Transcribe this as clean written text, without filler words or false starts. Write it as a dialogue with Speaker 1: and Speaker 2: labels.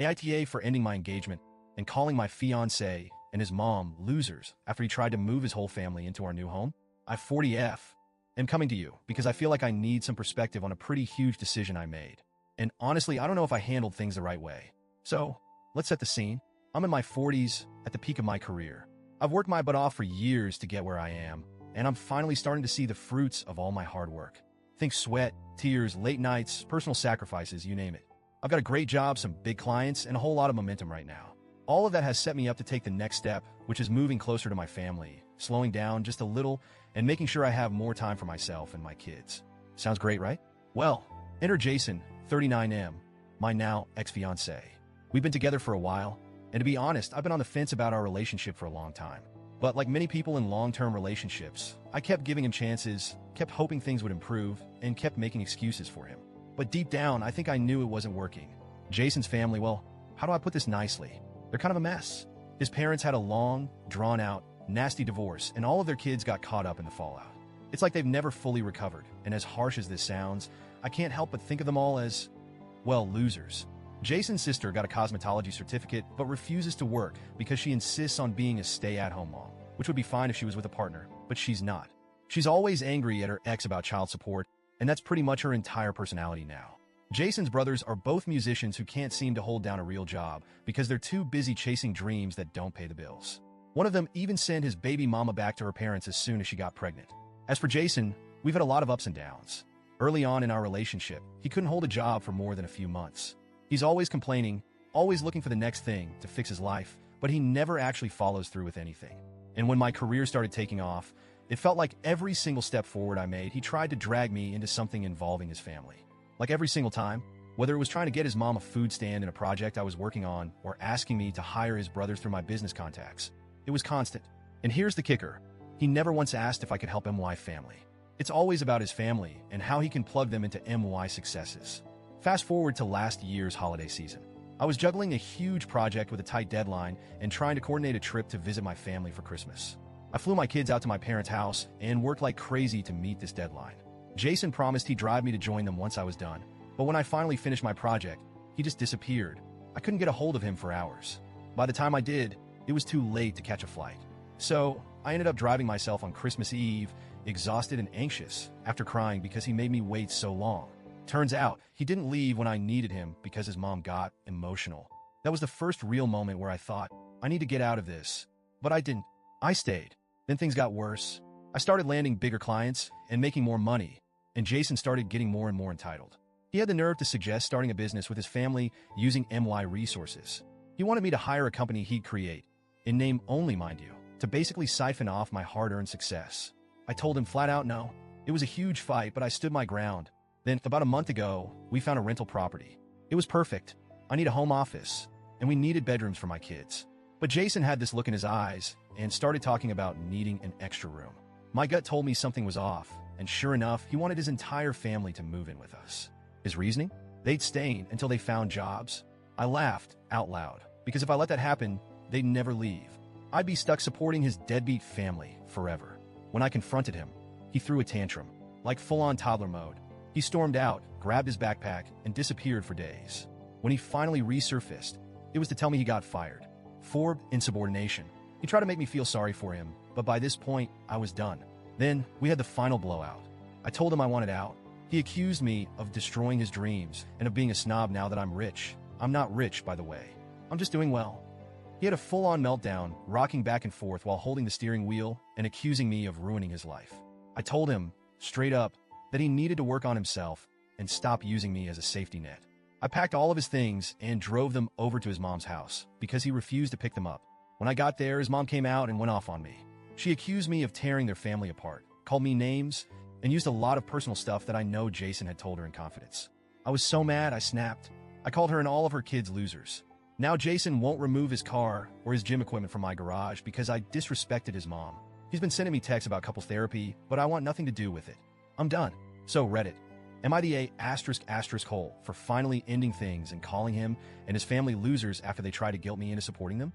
Speaker 1: AITA for ending my engagement and calling my fiancé and his mom losers after he tried to move his whole family into our new home. I 40F am coming to you because I feel like I need some perspective on a pretty huge decision I made. And honestly, I don't know if I handled things the right way. So, let's set the scene. I'm in my 40s, at the peak of my career. I've worked my butt off for years to get where I am, and I'm finally starting to see the fruits of all my hard work. Think sweat, tears, late nights, personal sacrifices, you name it. I've got a great job, some big clients, and a whole lot of momentum right now. All of that has set me up to take the next step, which is moving closer to my family, slowing down just a little, and making sure I have more time for myself and my kids. Sounds great, right? Well, enter Jason, 39M, my now ex-fiancé. We've been together for a while, and to be honest, I've been on the fence about our relationship for a long time. But like many people in long-term relationships, I kept giving him chances, kept hoping things would improve, and kept making excuses for him. But deep down, I think I knew it wasn't working. Jason's family, well, how do I put this nicely? They're kind of a mess. His parents had a long, drawn-out, nasty divorce, and all of their kids got caught up in the fallout. It's like they've never fully recovered, and as harsh as this sounds, I can't help but think of them all as, well, losers. Jason's sister got a cosmetology certificate but refuses to work because she insists on being a stay-at-home mom, which would be fine if she was with a partner, but she's not. She's always angry at her ex about child support, and that's pretty much her entire personality now. Jason's brothers are both musicians who can't seem to hold down a real job because they're too busy chasing dreams that don't pay the bills. One of them even sent his baby mama back to her parents as soon as she got pregnant. As for Jason, we've had a lot of ups and downs. Early on in our relationship, he couldn't hold a job for more than a few months. He's always complaining, always looking for the next thing to fix his life, but he never actually follows through with anything. And when my career started taking off, it felt like every single step forward I made, he tried to drag me into something involving his family. Like every single time, whether it was trying to get his mom a food stand in a project I was working on or asking me to hire his brothers through my business contacts, it was constant. And here's the kicker. He never once asked if I could help MY family. It's always about his family and how he can plug them into MY successes. Fast forward to last year's holiday season. I was juggling a huge project with a tight deadline and trying to coordinate a trip to visit my family for Christmas. I flew my kids out to my parents' house and worked like crazy to meet this deadline. Jason promised he'd drive me to join them once I was done, but when I finally finished my project, he just disappeared. I couldn't get a hold of him for hours. By the time I did, it was too late to catch a flight. So, I ended up driving myself on Christmas Eve, exhausted and anxious, after crying because he made me wait so long. Turns out, he didn't leave when I needed him because his mom got emotional. That was the first real moment where I thought, I need to get out of this. But I didn't. I stayed. Then things got worse. I started landing bigger clients and making more money, and Jason started getting more and more entitled. He had the nerve to suggest starting a business with his family using MY resources. He wanted me to hire a company he'd create, in name only, mind you, to basically siphon off my hard-earned success. I told him flat out no. It was a huge fight, but I stood my ground. Then, about a month ago, we found a rental property. It was perfect. I need a home office, and we needed bedrooms for my kids. But Jason had this look in his eyes and started talking about needing an extra room. My gut told me something was off, and sure enough, he wanted his entire family to move in with us. His reasoning? They'd stay until they found jobs. I laughed out loud, because if I let that happen, they'd never leave. I'd be stuck supporting his deadbeat family forever. When I confronted him, he threw a tantrum, like full-on toddler mode. He stormed out, grabbed his backpack, and disappeared for days. When he finally resurfaced, it was to tell me he got fired. For insubordination. He tried to make me feel sorry for him, but by this point, I was done. Then, we had the final blowout. I told him I wanted out. He accused me of destroying his dreams and of being a snob now that I'm rich. I'm not rich, by the way. I'm just doing well. He had a full-on meltdown, rocking back and forth while holding the steering wheel and accusing me of ruining his life. I told him, straight up, that he needed to work on himself and stop using me as a safety net. I packed all of his things and drove them over to his mom's house because he refused to pick them up. When I got there, his mom came out and went off on me. She accused me of tearing their family apart, called me names, and used a lot of personal stuff that I know Jason had told her in confidence. I was so mad, I snapped. I called her and all of her kids losers. Now Jason won't remove his car or his gym equipment from my garage because I disrespected his mom. He's been sending me texts about couples therapy, but I want nothing to do with it. I'm done. So Reddit. Am I the A***hole for finally ending things and calling him and his family losers after they tried to guilt me into supporting them?